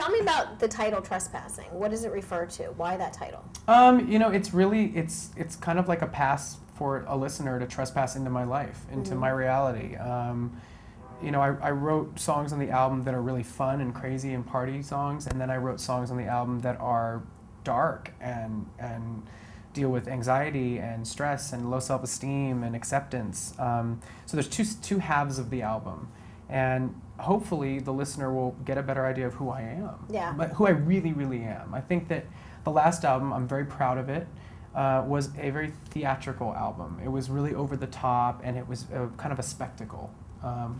Tell me about the title Trespassing. What does it refer to? Why that title? You know, it's really, it's kind of like a pass for a listener to trespass into my life, into my reality. You know, I wrote songs on the album that are really fun and crazy and party songs, and then I wrote songs on the album that are dark and deal with anxiety and stress and low self-esteem and acceptance. So there's two halves of the album, and hopefully the listener will get a better idea of who I am, but who I really, really am. I think that the last album, I'm very proud of it, was a very theatrical album. It was really over the top, and it was kind of a spectacle,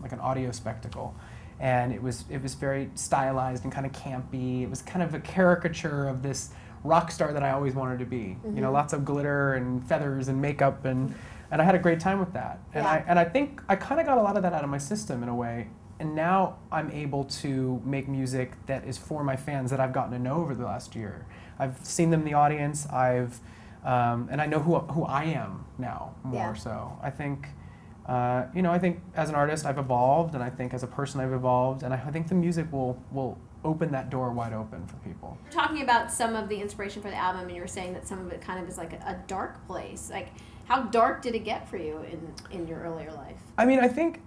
like an audio spectacle. And it was very stylized and kind of campy. It was kind of a caricature of this rock star that I always wanted to be. You know, lots of glitter and feathers and makeup, and I had a great time with that. And I think I kind of got a lot of that out of my system in a way. And now I'm able to make music that is for my fans that I've gotten to know over the last year. I've seen them in the audience. And I know who I am now more. So I think, you know, I think as an artist I've evolved, and I think as a person I've evolved, and I think the music will open that door wide open for people. You're talking about some of the inspiration for the album, and you were saying that some of it kind of is like a dark place. Like, how dark did it get for you in your earlier life? I mean, I think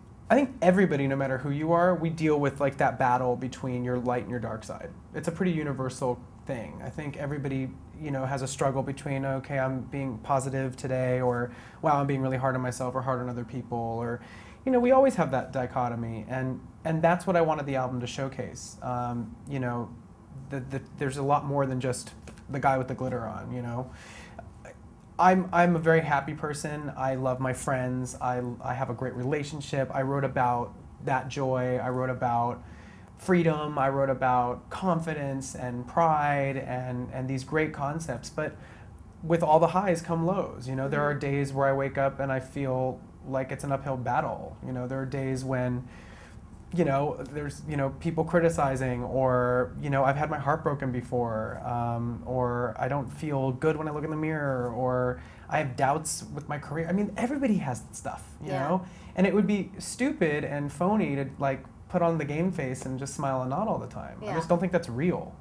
everybody, no matter who you are, we deal with like that battle between your light and your dark side. It's a pretty universal thing. I think everybody, you know, has a struggle between, okay, I'm being positive today, or wow, I'm being really hard on myself or hard on other people, or, you know, we always have that dichotomy, and that's what I wanted the album to showcase. You know, there's a lot more than just the guy with the glitter on, you know. I'm a very happy person. I love my friends. I have a great relationship. I wrote about that joy. I wrote about freedom. I wrote about confidence and pride and these great concepts. But with all the highs come lows. You know, there are days where I wake up and I feel like it's an uphill battle. You know, there are days when, you know, there's, you know, people criticizing, or, you know, I've had my heart broken before, or I don't feel good when I look in the mirror, or I have doubts with my career. I mean, everybody has stuff, you know? And it would be stupid and phony to, like, put on the game face and just smile and nod all the time. I just don't think that's real.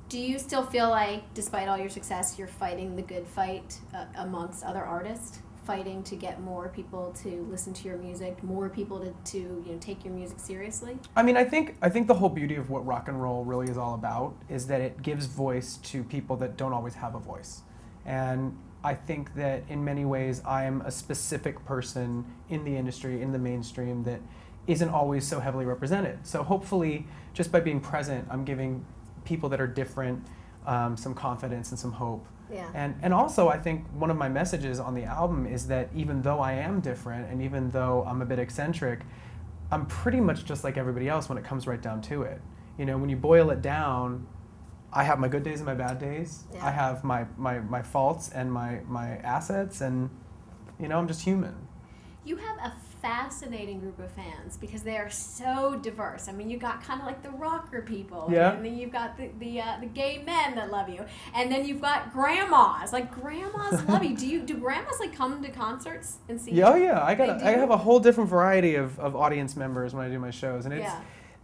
Do you still feel like, despite all your success, you're fighting the good fight amongst other artists? Fighting to get more people to listen to your music, more people to you know, take your music seriously? I mean, I think the whole beauty of what rock and roll really is all about is that it gives voice to people that don't always have a voice. And I think that in many ways I am a specific person in the industry, in the mainstream, that isn't always so heavily represented. So hopefully, just by being present, I'm giving people that are different some confidence and some hope. And also, I think one of my messages on the album is that even though I am different, and even though I'm a bit eccentric, I'm pretty much just like everybody else when it comes right down to it. You know, when you boil it down, I have my good days and my bad days. I have my faults and my assets, and, you know, I'm just human. You have a fascinating group of fans because they are so diverse. I mean, you got kind of like the rocker people, and then you've got the gay men that love you, and then you've got grandmas. Like, grandmas love you. Do grandmas like come to concerts and see you? Oh yeah, I have a whole different variety of audience members when I do my shows, and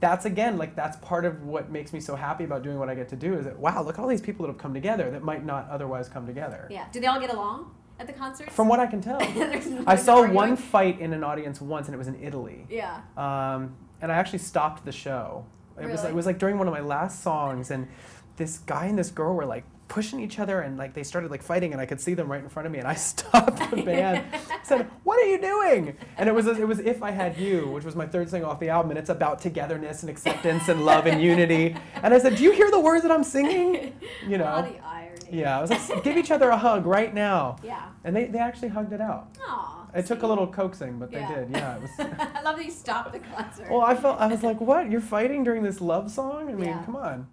that's again, like, that's part of what makes me so happy about doing what I get to do, is that, wow, look at all these people that have come together that might not otherwise come together. Yeah. Do they all get along at the concerts? From what I can tell. I saw one fight in an audience once, and it was in Italy. Yeah. And I actually stopped the show. It was like during one of my last songs, and this guy and this girl were like pushing each other, and like they started like fighting, and I could see them right in front of me, and I stopped the band, said, "What are you doing?" And it was If I Had You, which was my third single off the album, and it's about togetherness and acceptance and love and unity. And I said, "Do you hear the words that I'm singing?" You know. Yeah, I was like, give each other a hug right now. Yeah. And they actually hugged it out. Aw. It took a little coaxing, but they did. Yeah, it was. I love that you stopped the concert. Well, I was like, what? You're fighting during this love song? I mean, come on.